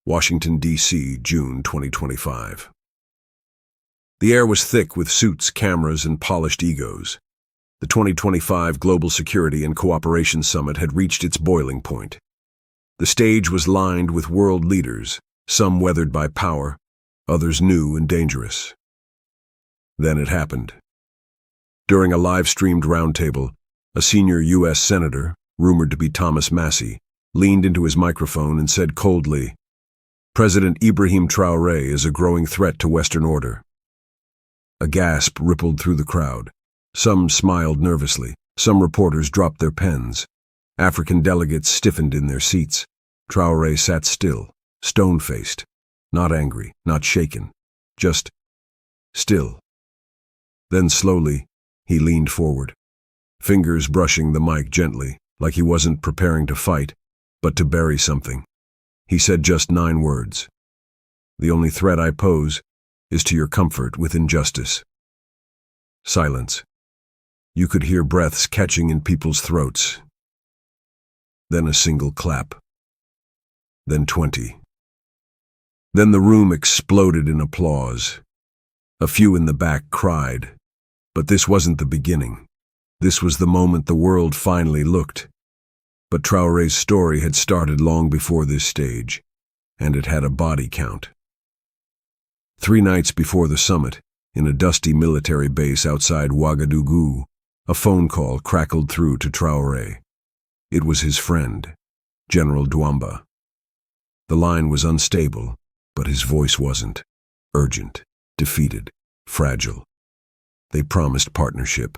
Washington, D.C., June 2025. The air was thick with suits, cameras, and polished egos. The 2025 Global Security and Cooperation Summit had reached its boiling point. The stage was lined with world leaders, some weathered by power, others new and dangerous. Then it happened. During a live-streamed roundtable, a senior U.S. senator, rumored to be Thomas Massey, leaned into his microphone and said coldly, "President Ibrahim Traoré is a growing threat to Western order." A gasp rippled through the crowd. Some smiled nervously. Some reporters dropped their pens. African delegates stiffened in their seats. Traoré sat still, stone-faced, not angry, not shaken, just still. Then slowly, he leaned forward, fingers brushing the mic gently, like he wasn't preparing to fight, but to bury something. He said just 9 words. "The only threat I pose is to your comfort with injustice." Silence. You could hear breaths catching in people's throats. Then a single clap. Then 20. Then the room exploded in applause. A few in the back cried. But this wasn't the beginning. This was the moment the world finally looked. But Traoré's story had started long before this stage, and it had a body count. 3 nights before the summit, in a dusty military base outside Ouagadougou, a phone call crackled through to Traoré. It was his friend, General Douamba. The line was unstable, but his voice wasn't. Urgent, defeated, fragile. "They promised partnership,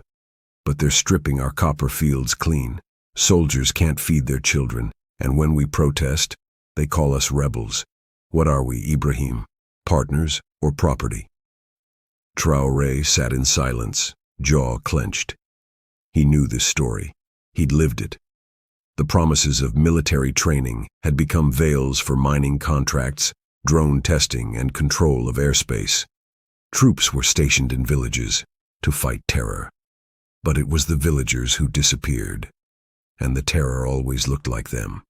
but they're stripping our copper fields clean. Soldiers can't feed their children, and when we protest, they call us rebels. What are we, Ibrahim? Partners or property?" Traoré sat in silence, jaw clenched. He knew this story. He'd lived it. The promises of military training had become veils for mining contracts, drone testing, and control of airspace. Troops were stationed in villages to fight terror. But it was the villagers who disappeared, and the terror always looked like them.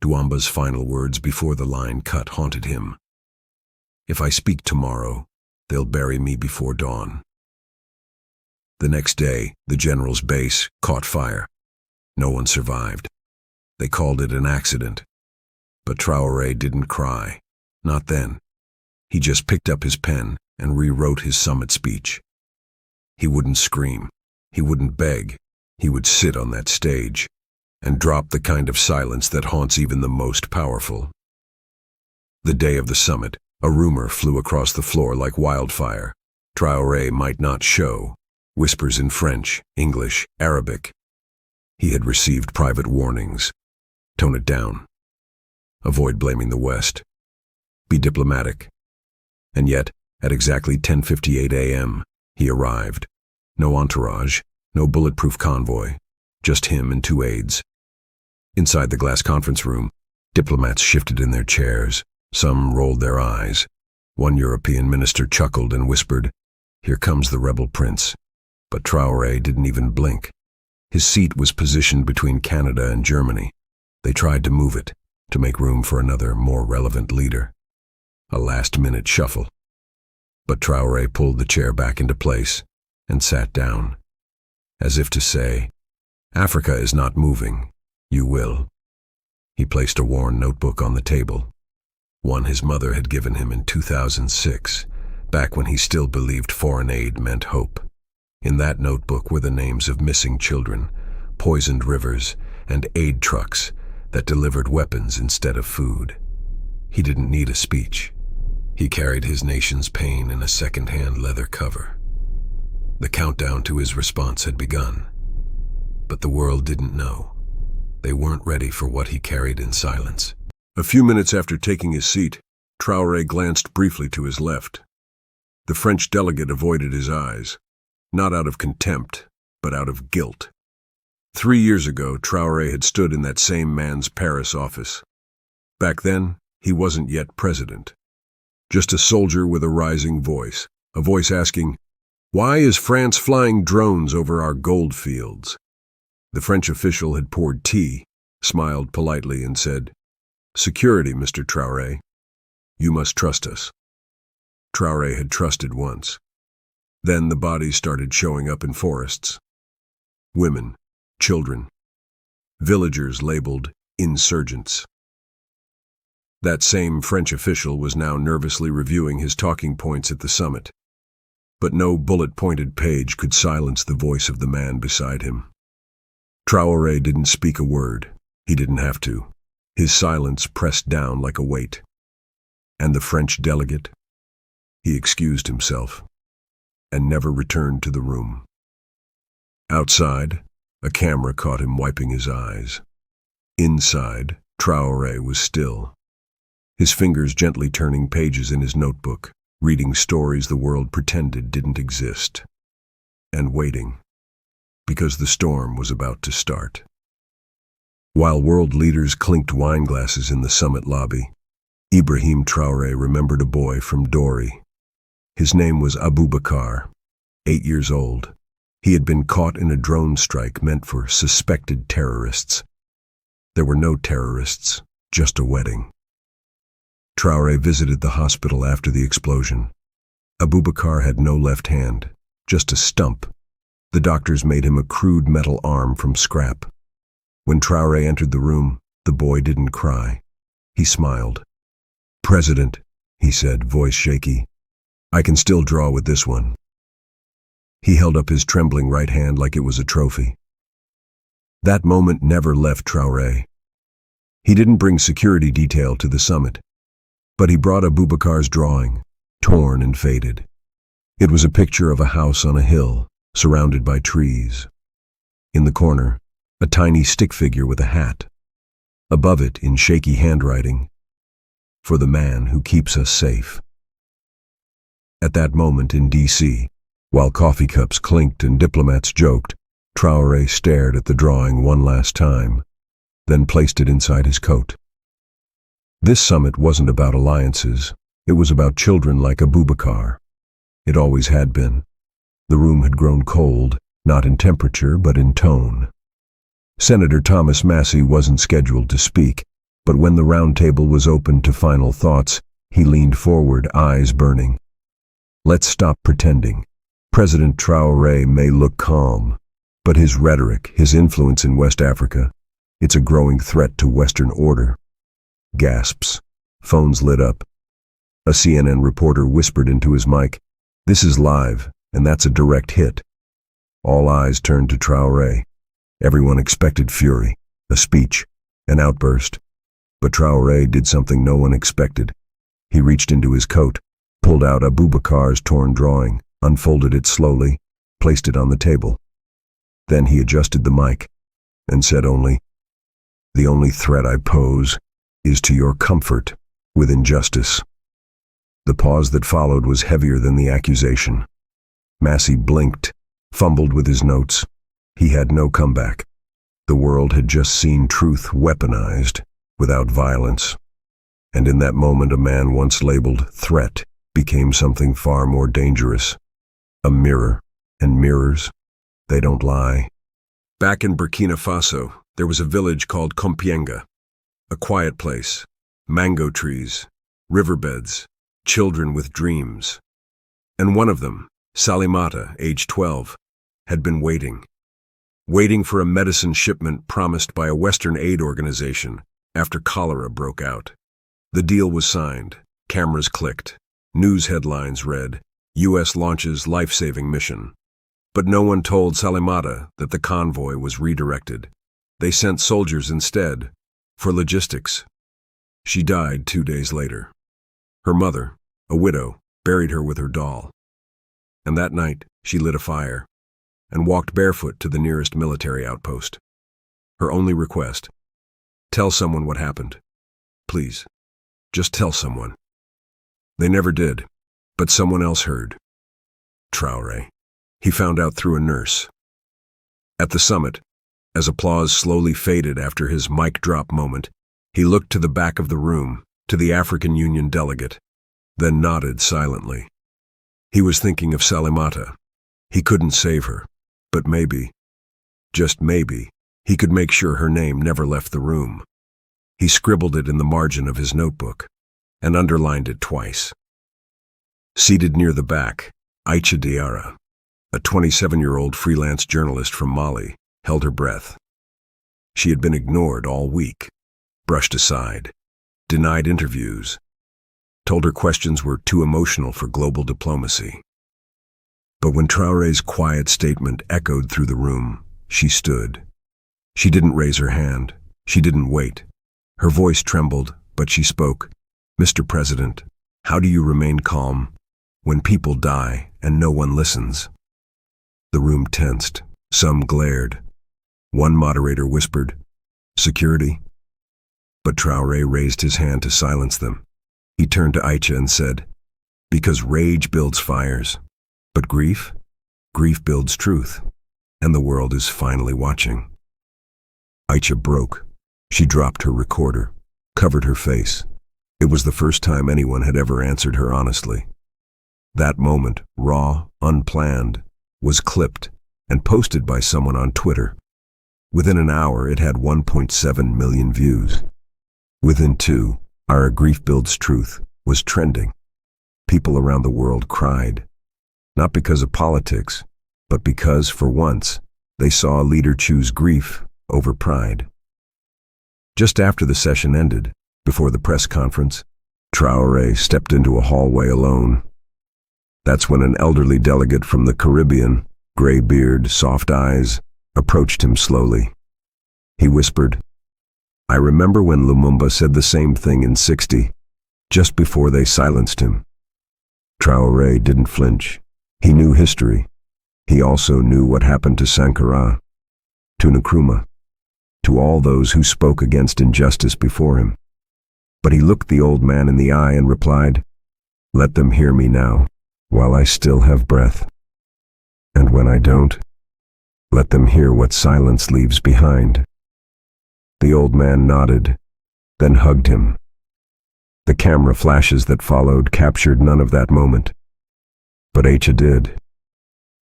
Douamba's final words before the line cut haunted him. "If I speak tomorrow, they'll bury me before dawn." The next day, the general's base caught fire. No one survived. They called it an accident. But Traoré didn't cry. Not then. He just picked up his pen and rewrote his summit speech. He wouldn't scream. He wouldn't beg. He would sit on that stage and drop the kind of silence that haunts even the most powerful. The day of the summit, a rumor flew across the floor like wildfire. Traoré might not show. Whispers in French, English, Arabic. He had received private warnings. Tone it down. Avoid blaming the West. Be diplomatic. And yet, at exactly 10:58 a.m., he arrived. No entourage, no bulletproof convoy, just him and 2 aides. Inside the glass conference room, diplomats shifted in their chairs. Some rolled their eyes. One European minister chuckled and whispered, "Here comes the rebel prince." But Traoré didn't even blink. His seat was positioned between Canada and Germany. They tried to move it, to make room for another, more relevant leader. A last-minute shuffle. But Traoré pulled the chair back into place and sat down, as if to say, "Africa is not moving. You will." He placed a worn notebook on the table, one his mother had given him in 2006, back when he still believed foreign aid meant hope. In that notebook were the names of missing children, poisoned rivers, and aid trucks that delivered weapons instead of food. He didn't need a speech. He carried his nation's pain in a second-hand leather cover. The countdown to his response had begun. But the world didn't know. They weren't ready for what he carried in silence. A few minutes after taking his seat, Traoré glanced briefly to his left. The French delegate avoided his eyes, not out of contempt, but out of guilt. 3 years ago, Traoré had stood in that same man's Paris office. Back then, he wasn't yet president. Just a soldier with a rising voice, a voice asking, "Why is France flying drones over our gold fields?" The French official had poured tea, smiled politely, and said, Security, Mr. Traoré. You must trust us. Traoré had trusted once. Then the bodies started showing up in forests. Women, children, villagers labeled insurgents. That same French official was now nervously reviewing his talking points at the summit. But no bullet-pointed page could silence the voice of the man beside him. Traoré didn't speak a word. He didn't have to. His silence pressed down like a weight. And the French delegate? He excused himself and never returned to the room. Outside, a camera caught him wiping his eyes. Inside, Traoré was still, his fingers gently turning pages in his notebook, reading stories the world pretended didn't exist, and waiting, because the storm was about to start. While world leaders clinked wine glasses in the summit lobby, Ibrahim Traoré remembered a boy from Dori. His name was Abubakar, 8 years old. He had been caught in a drone strike meant for suspected terrorists. There were no terrorists, just a wedding. Traoré visited the hospital after the explosion. Abubakar had no left hand, just a stump. The doctors made him a crude metal arm from scrap. When Traoré entered the room, the boy didn't cry. He smiled. "President," he said, voice shaky, "I can still draw with this one." He held up his trembling right hand like it was a trophy. That moment never left Traoré. He didn't bring security detail to the summit, but he brought Abubakar's drawing, torn and faded. It was a picture of a house on a hill, surrounded by trees. In the corner, a tiny stick figure with a hat. Above it, in shaky handwriting, "For the man who keeps us safe." At that moment in D.C., while coffee cups clinked and diplomats joked, Traoré stared at the drawing one last time, then placed it inside his coat. This summit wasn't about alliances. It was about children like Abubakar. It always had been. The room had grown cold, not in temperature, but in tone. Senator Thomas Massie wasn't scheduled to speak, but when the round table was opened to final thoughts, he leaned forward, eyes burning. "Let's stop pretending. President Traoré may look calm, but his rhetoric, his influence in West Africa, it's a growing threat to Western order." Gasps. Phones lit up. A CNN reporter whispered into his mic, "This is live, and that's a direct hit." All eyes turned to Traoré. Everyone expected fury, a speech, an outburst. But Traoré did something no one expected. He reached into his coat, pulled out Abubakar's torn drawing, unfolded it slowly, placed it on the table. Then he adjusted the mic and said only, "The only threat I pose is to your comfort with injustice." The pause that followed was heavier than the accusation. Massie blinked, fumbled with his notes. He had no comeback. The world had just seen truth weaponized, without violence. And in that moment, a man once labeled threat became something far more dangerous. A mirror. And mirrors, they don't lie. Back in Burkina Faso, there was a village called Kompienga. A quiet place. Mango trees, riverbeds, children with dreams. And one of them, Salimata, age 12, had been waiting for a medicine shipment promised by a Western aid organization after cholera broke out. The deal was signed, cameras clicked, news headlines read, U.S. launches life-saving mission. But no one told Salimata that the convoy was redirected. They sent soldiers instead, for logistics. She died 2 days later. Her mother, a widow, buried her with her doll. And that night, she lit a fire and walked barefoot to the nearest military outpost. Her only request, "Tell someone what happened. Please, just tell someone." They never did, but someone else heard. Traoré. He found out through a nurse. At the summit, as applause slowly faded after his mic drop moment, he looked to the back of the room, to the African Union delegate, then nodded silently. He was thinking of Salimata. He couldn't save her, but maybe, just maybe, he could make sure her name never left the room. He scribbled it in the margin of his notebook and underlined it twice. Seated near the back, Aisha Diarra, a 27-year-old freelance journalist from Mali, held her breath. She had been ignored all week, brushed aside, denied interviews, told her questions were too emotional for global diplomacy. But when Traoré's quiet statement echoed through the room, she stood. She didn't raise her hand. She didn't wait. Her voice trembled, but she spoke. "Mr. President, how do you remain calm when people die and no one listens?" The room tensed. Some glared. One moderator whispered, "Security?" But Traoré raised his hand to silence them. He turned to Aisha and said, "Because rage builds fires, but grief builds truth, and the world is finally watching." Aisha broke. She dropped her recorder, covered her face. It was the first time anyone had ever answered her honestly. That moment, raw, unplanned, was clipped and posted by someone on Twitter. Within an hour, it had 1.7 million views. Within 2, "Our Grief Builds Truth" was trending. People around the world cried, not because of politics, but because, for once, they saw a leader choose grief over pride. Just after the session ended, before the press conference, Traoré stepped into a hallway alone. That's when an elderly delegate from the Caribbean, gray beard, soft eyes, approached him slowly. He whispered, "I remember when Lumumba said the same thing in '60, just before they silenced him." Traoré didn't flinch. He knew history. He also knew what happened to Sankara, to Nkrumah, to all those who spoke against injustice before him. But he looked the old man in the eye and replied, "Let them hear me now, while I still have breath. And when I don't, let them hear what silence leaves behind." The old man nodded, then hugged him. The camera flashes that followed captured none of that moment. But Aisha did.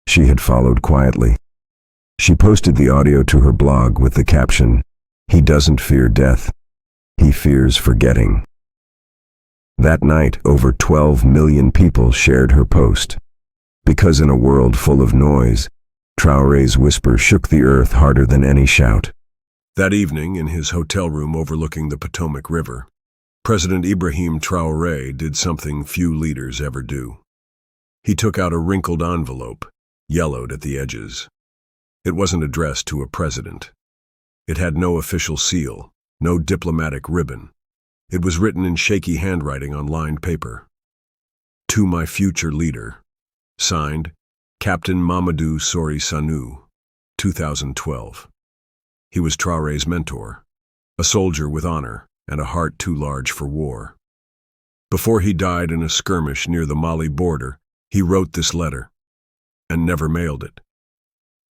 She had followed quietly. She posted the audio to her blog with the caption, "He doesn't fear death, he fears forgetting." That night, over 12 million people shared her post. Because in a world full of noise, Traoré's whisper shook the earth harder than any shout. That evening, in his hotel room overlooking the Potomac River, President Ibrahim Traoré did something few leaders ever do. He took out a wrinkled envelope, yellowed at the edges. It wasn't addressed to a president. It had no official seal, no diplomatic ribbon. It was written in shaky handwriting on lined paper. "To my future leader." Signed, Captain Mamadou Sori Sanu, 2012. He was Traoré's mentor, a soldier with honor and a heart too large for war. Before he died in a skirmish near the Mali border, he wrote this letter and never mailed it.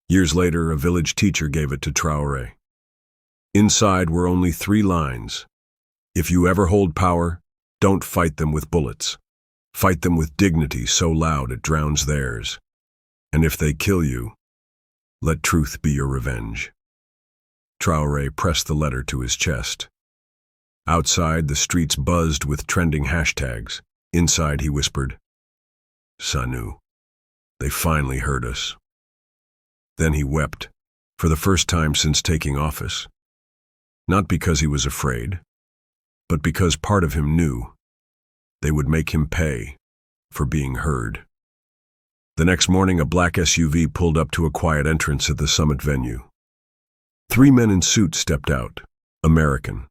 Years later, a village teacher gave it to Traoré. Inside were only 3 lines. "If you ever hold power, don't fight them with bullets. Fight them with dignity so loud it drowns theirs. And if they kill you, let truth be your revenge." Traoré pressed the letter to his chest. Outside, the streets buzzed with trending hashtags. Inside, he whispered, "Sanu, they finally heard us." Then he wept, for the first time since taking office. Not because he was afraid, but because part of him knew they would make him pay for being heard. The next morning, a black SUV pulled up to a quiet entrance at the summit venue. 3 men in suits stepped out, American,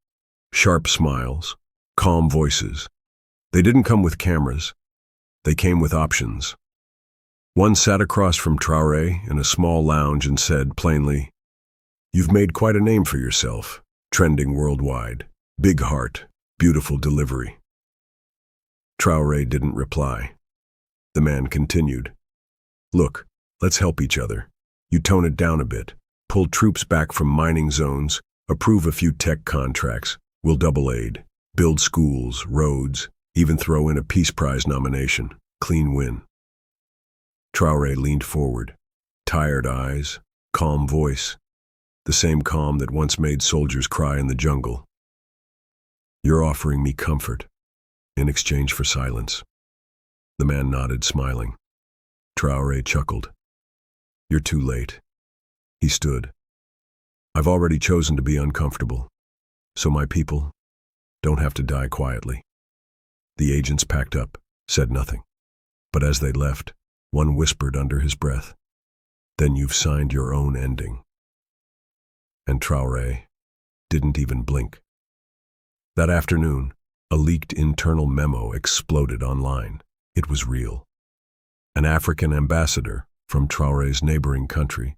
sharp smiles, calm voices. They didn't come with cameras. They came with options. One sat across from Traoré in a small lounge and said plainly, "You've made quite a name for yourself, trending worldwide. Big heart, beautiful delivery." Traoré didn't reply. The man continued, "Look, let's help each other. You tone it down a bit, pull troops back from mining zones, approve a few tech contracts, we'll double aid, build schools, roads, even throw in a Peace Prize nomination. Clean win." Traoré leaned forward, tired eyes, calm voice, the same calm that once made soldiers cry in the jungle. You're offering me comfort in exchange for silence. The man nodded, smiling. Traoré chuckled. You're too late. He stood. I've already chosen to be uncomfortable, so my people don't have to die quietly. The agents packed up, said nothing. But as they left, one whispered under his breath, "Then you've signed your own ending." And Traoré didn't even blink. That afternoon, a leaked internal memo exploded online. It was real. An African ambassador from Traoré's neighboring country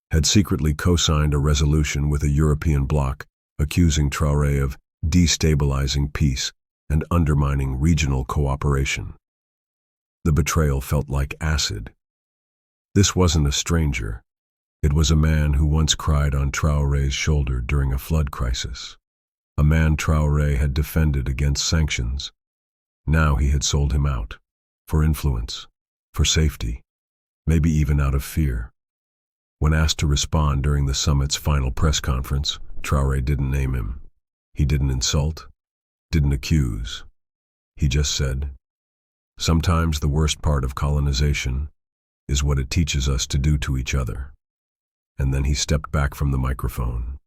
had secretly co-signed a resolution with a European bloc accusing Traoré of destabilizing peace and undermining regional cooperation. The betrayal felt like acid. This wasn't a stranger. It was a man who once cried on Traoré's shoulder during a flood crisis. A man Traoré had defended against sanctions. Now he had sold him out, for influence, for safety, maybe even out of fear. When asked to respond during the summit's final press conference, Traoré didn't name him. He didn't insult, didn't accuse. He just said, "Sometimes the worst part of colonization is what it teaches us to do to each other." And then he stepped back from the microphone.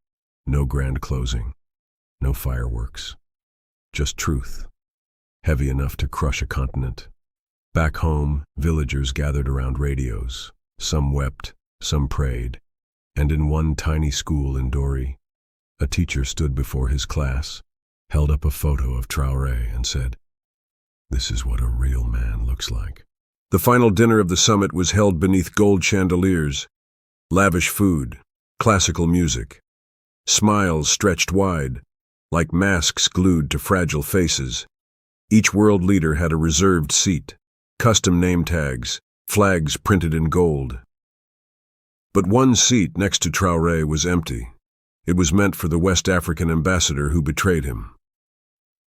No grand closing, no fireworks, just truth, heavy enough to crush a continent. Back home, villagers gathered around radios. Some wept, some prayed, and in one tiny school in Dori, a teacher stood before his class, held up a photo of Traoré and said, "This is what a real man looks like." The final dinner of the summit was held beneath gold chandeliers, lavish food, classical music, smiles stretched wide, like masks glued to fragile faces. Each world leader had a reserved seat, custom name tags, flags printed in gold. But one seat next to Traoré was empty. It was meant for the West African ambassador who betrayed him.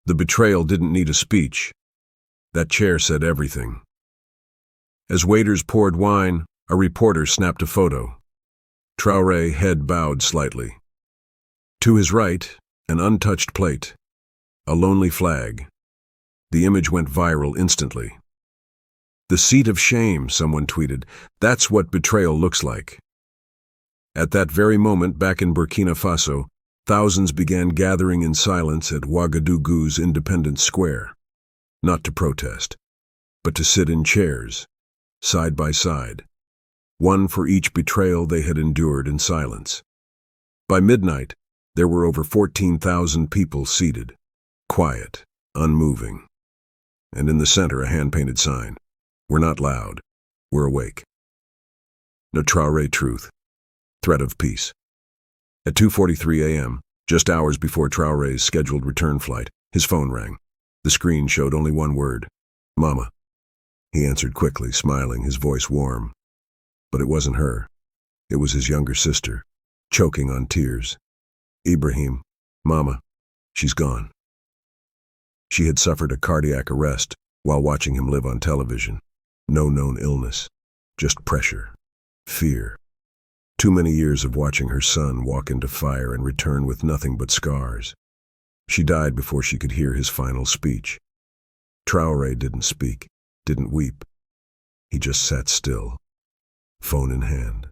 The betrayal didn't need a speech. That chair said everything. As waiters poured wine, a reporter snapped a photo. Traoré head bowed slightly. To his right, an untouched plate, a lonely flag. The image went viral instantly. "The seat of shame," someone tweeted. "That's what betrayal looks like." At that very moment, back in Burkina Faso, thousands began gathering in silence at Ouagadougou's Independence Square. Not to protest, but to sit in chairs, side by side, one for each betrayal they had endured in silence. By midnight, there were over 14,000 people seated, quiet, unmoving. And in the center, a hand-painted sign. "We're not loud. We're awake." No Traoré truth. Threat of peace. At 2:43 a.m., just hours before Traoré's scheduled return flight, his phone rang. The screen showed only one word: "Mama." He answered quickly, smiling, his voice warm. But it wasn't her. It was his younger sister, choking on tears. "Ibrahim, Mama, she's gone." She had suffered a cardiac arrest while watching him live on television. No known illness, just pressure, fear. Too many years of watching her son walk into fire and return with nothing but scars. She died before she could hear his final speech. Traoré didn't speak, didn't weep. He just sat still, phone in hand,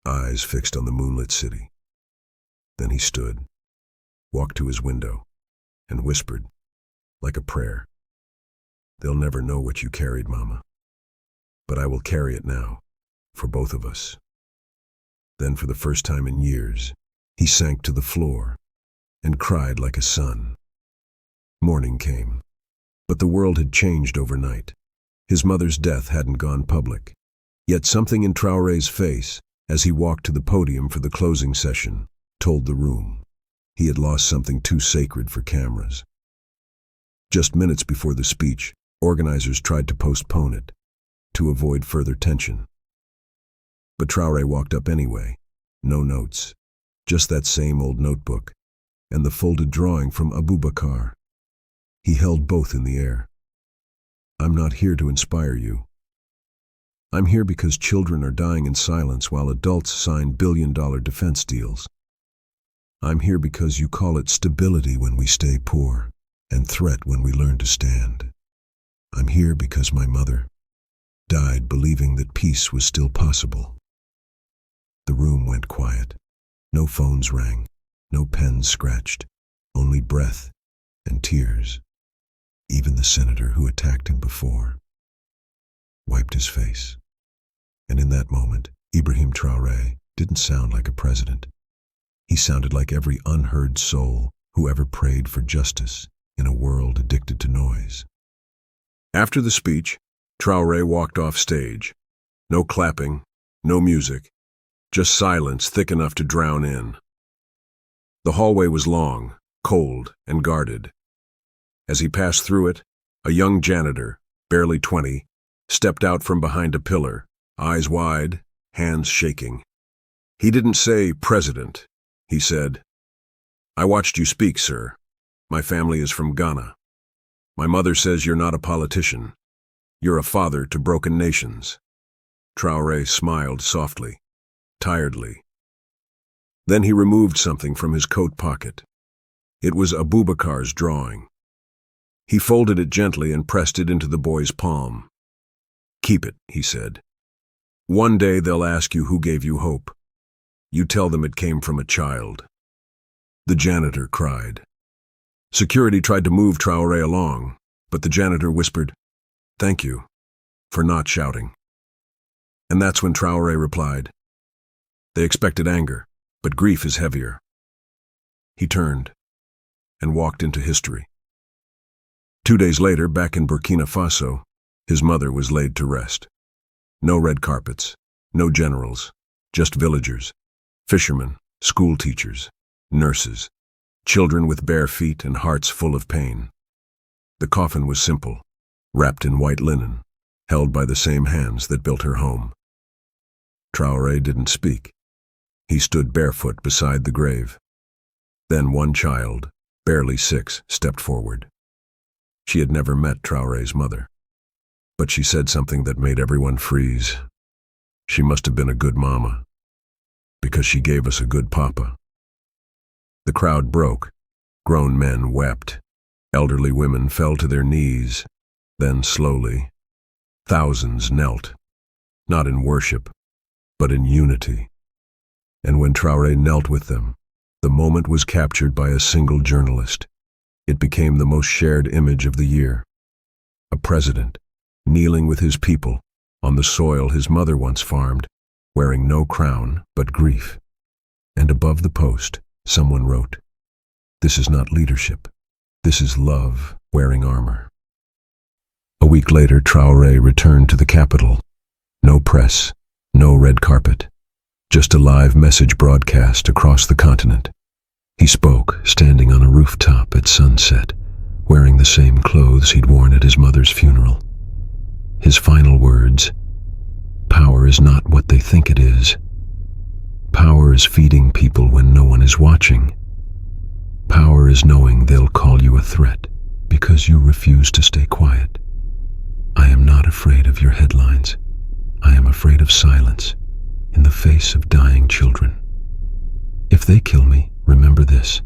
eyes fixed on the moonlit city. Then he stood, walked to his window, and whispered, like a prayer, "They'll never know what you carried, Mama. But I will carry it now, for both of us." Then, for the first time in years, he sank to the floor and cried like a son. Morning came, but the world had changed overnight. His mother's death hadn't gone public. Yet something in Traoré's face, as he walked to the podium for the closing session, told the room he had lost something too sacred for cameras. Just minutes before the speech, organizers tried to postpone it, to avoid further tension. But Traoré walked up anyway. No notes, just that same old notebook, and the folded drawing from Abubakar. He held both in the air. "I'm not here to inspire you. I'm here because children are dying in silence while adults sign billion-dollar defense deals. I'm here because you call it stability when we stay poor, and threat when we learn to stand. I'm here because my mother died believing that peace was still possible. The room went quiet. No phones rang, no pens scratched, only breath and tears. Even the senator who attacked him before wiped his face. And in that moment, Ibrahim Traoré didn't sound like a president. He sounded like every unheard soul who ever prayed for justice in a world addicted to noise. After the speech, Traoré walked off stage. No clapping, no music, just silence thick enough to drown in. The hallway was long, cold, and guarded. As he passed through it, a young janitor, barely 20, stepped out from behind a pillar, eyes wide, hands shaking. He didn't say, "President." He said, "I watched you speak, sir. My family is from Ghana. My mother says you're not a politician. You're a father to broken nations." Traoré smiled softly, tiredly. Then he removed something from his coat pocket. It was Abubakar's drawing. He folded it gently and pressed it into the boy's palm. "Keep it," he said. "One day they'll ask you who gave you hope. You tell them it came from a child." The janitor cried. Security tried to move Traoré along, but the janitor whispered, "Thank you for not shouting." And that's when Traoré replied, "They expected anger, but grief is heavier." He turned and walked into history. 2 days later, back in Burkina Faso, his mother was laid to rest. No red carpets, no generals, just villagers, fishermen, school teachers, nurses, children with bare feet and hearts full of pain. The coffin was simple, wrapped in white linen, held by the same hands that built her home. Traoré didn't speak. He stood barefoot beside the grave. Then one child, barely 6, stepped forward. She had never met Traoré's mother, but she said something that made everyone freeze. She must have been a good mama, because she gave us a good papa. The crowd broke. Grown men wept. Elderly women fell to their knees. Then slowly, thousands knelt, not in worship, but in unity. And when Traoré knelt with them, the moment was captured by a single journalist. It became the most shared image of the year. A president, kneeling with his people, on the soil his mother once farmed, wearing no crown but grief. And above the post, someone wrote, "This is not leadership. This is love wearing armor." A week later, Traoré returned to the capital. No press, no red carpet, just a live message broadcast across the continent. He spoke, standing on a rooftop at sunset, wearing the same clothes he'd worn at his mother's funeral. His final words, "Power is not what they think it is. Power is feeding people when no one is watching. Power is knowing they'll call you a threat because you refuse to stay quiet. I am not afraid of your headlines. I am afraid of silence in the face of dying children. If they kill me, remember this.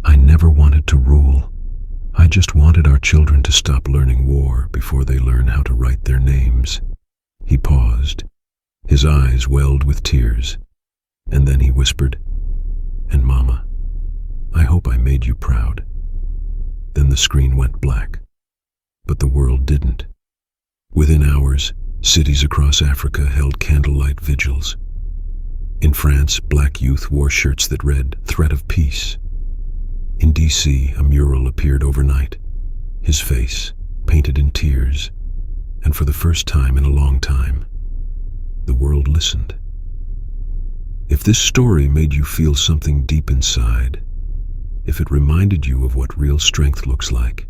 I never wanted to rule. I just wanted our children to stop learning war before they learn how to write their names." He paused. His eyes welled with tears. And then he whispered, "And Mama, I hope I made you proud." Then the screen went black. But the world didn't. Within hours, cities across Africa held candlelight vigils. In France, black youth wore shirts that read, "Threat of Peace." In D.C., a mural appeared overnight, his face painted in tears, and for the first time in a long time, the world listened. If this story made you feel something deep inside, if it reminded you of what real strength looks like,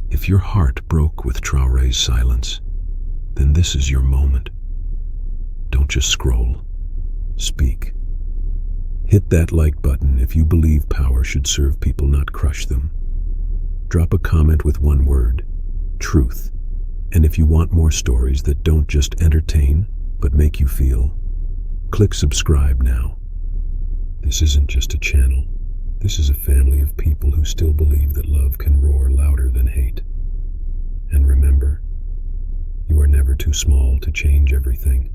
if your heart broke with Traoré's silence, then this is your moment. Don't just scroll. Speak. Hit that like button if you believe power should serve people, not crush them. Drop a comment with one word, truth. And if you want more stories that don't just entertain, but make you feel, click subscribe now. This isn't just a channel. This is a family of people who still believe that love can roar louder than hate. And remember, you are never too small to change everything.